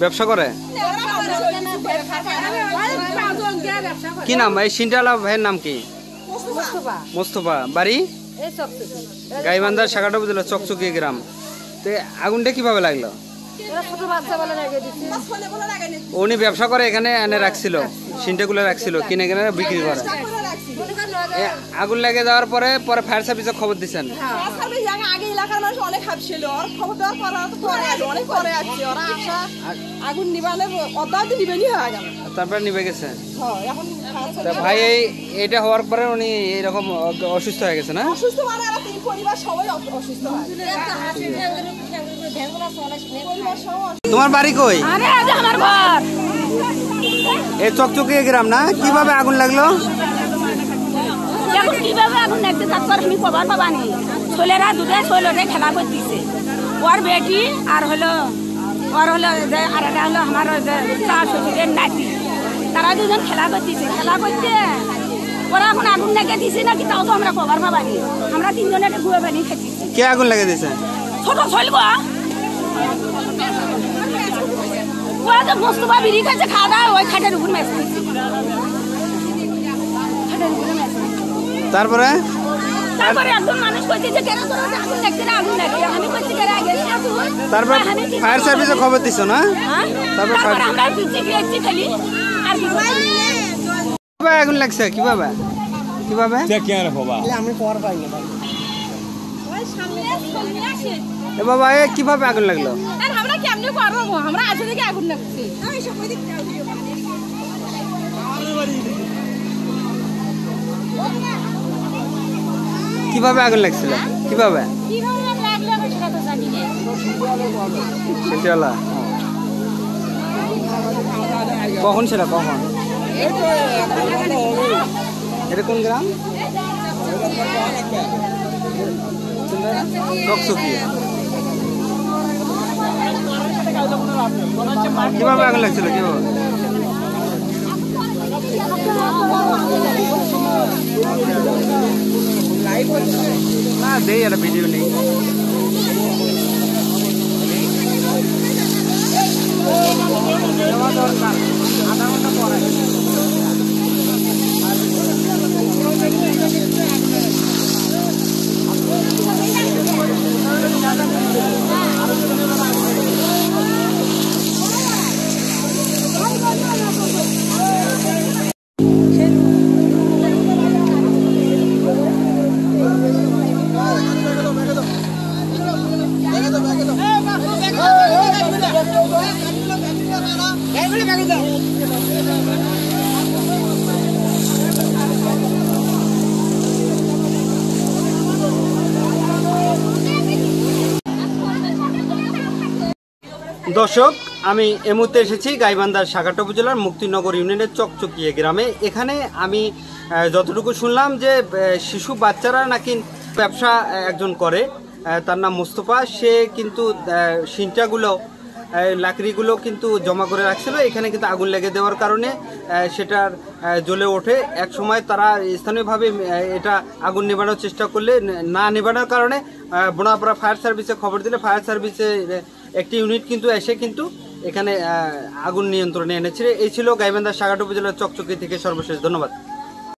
ব্যবসা করে? কি নাম এই সিনটালা ভাইয়ের নাম কি? মোস্তফা। বাড়ি গাইবান্ধার শাখাটা উপজেলা চকচকি গ্রাম। তো আগুনটা কিভাবে লাগলো? উনি ব্যবসা করে এখানে এনে রাখছিল, সিনটাগুলো রাখছিল, কিনে কিনে বিক্রি করে। আগুন লেগে যাওয়ার পরে ফায়ার সার্ভিসে খবর দিচ্ছেন? আগে এলাকার মানুষ অনেক ভাবছিল, খবর দেওয়ার অনেক পরে আসছে, ওরা আসা আগুন নিবালে অর্ধাতে নিবেনি হয়ে গেল, তারপরে নিভে গেছে। ভাই এইটা হওয়ার পরে উনি এরকম অসুস্থ হয়ে গেছে না? অসুস্থ মানে আর তিন পরিবার সবাই অসুস্থ হয়। তোমার বাড়ি কই? আমার ঘর এই চকচকি গ্রাম না? কিভাবে আগুন লাগলো? এখন কিভাবে আগুন লাগছে তারপর আমি খবর পাবানি। ছেলেরা দুটো ছেলেটা খেলা করতেছে, ওর বেটি আর হলো আর এটা হলো আমার শ্বশুরের নাতি, তারা দুজন খেলা করতেছে। খেলা করতে ওরা এখন আগুন লেগে দিছে নাকি তাও তো আমরা খবর পাবানি। আমরা তিনজনে একটা ঘুরে বানিয়ে খেতেছি। কে আগুন লেগে দিছে? ছোট ছেলে ওরা তো মোস্তফা বিড়ি খাচ্ছে, খাওয়া দাওয়া ওই খাটের উপর ম্যাচ দিচ্ছে। তারপরে একজন মানুষ কইছে কেন তোর আগুন লাগছে না, আগুন লাগছে। আমি কইছি কেন আগে তারপর ফায়ার সার্ভিসে খবর দিছো না? তারপর আমরা গেছি খালি আর কি কিভাবে আগুন লাগছে? কিভাবে আমি পর পাই না ওই সামনে আসে। এ বাবা এ কিভাবে আগুন লাগলো? আর আমরা কেমনে করব? আমরা আজ থেকে আগুন লাগছে। আমি সব কই দিই কিভাবে আগুন লাগছিল? কিভাবে লাগলো আমি সেটা তো জানি না। সিনটালা কখন ছিল? কখন? এটা কোন গ্রাম? চকচকি। কিভাবে আগুন লাগছিল? কিভাবে? না দেই একটা ভিডিও নেই। আধা ঘন্টা পরে দর্শক, আমি এই মুহূর্তে এসেছি গাইবান্ধার শাখাটা উপজেলার মুক্তিনগর ইউনিয়নের চকচকিয়ে গ্রামে। এখানে আমি যতটুকু শুনলাম যে শিশু বাচ্চারা নাকি ব্যবসা একজন করে, তার নাম মোস্তফা। সে কিন্তু সিনটাগুলো লাকড়িগুলো কিন্তু জমা করে রাখছিল। এখানে কিন্তু আগুন লেগে দেওয়ার কারণে সেটার জ্বলে ওঠে। এক সময় তারা স্থানীয়ভাবে এটা আগুন নেভানোর চেষ্টা করলে না নেভানোর কারণে বোনাপাড়া ফায়ার সার্ভিসে খবর দিলে ফায়ার সার্ভিসে একটি ইউনিট কিন্তু এসে কিন্তু এখানে আগুন নিয়ন্ত্রণে এনেছিল। এই ছিল গাইবান্ধা শাখাটা উপজেলার চকচকি থেকে সর্বশেষ। ধন্যবাদ।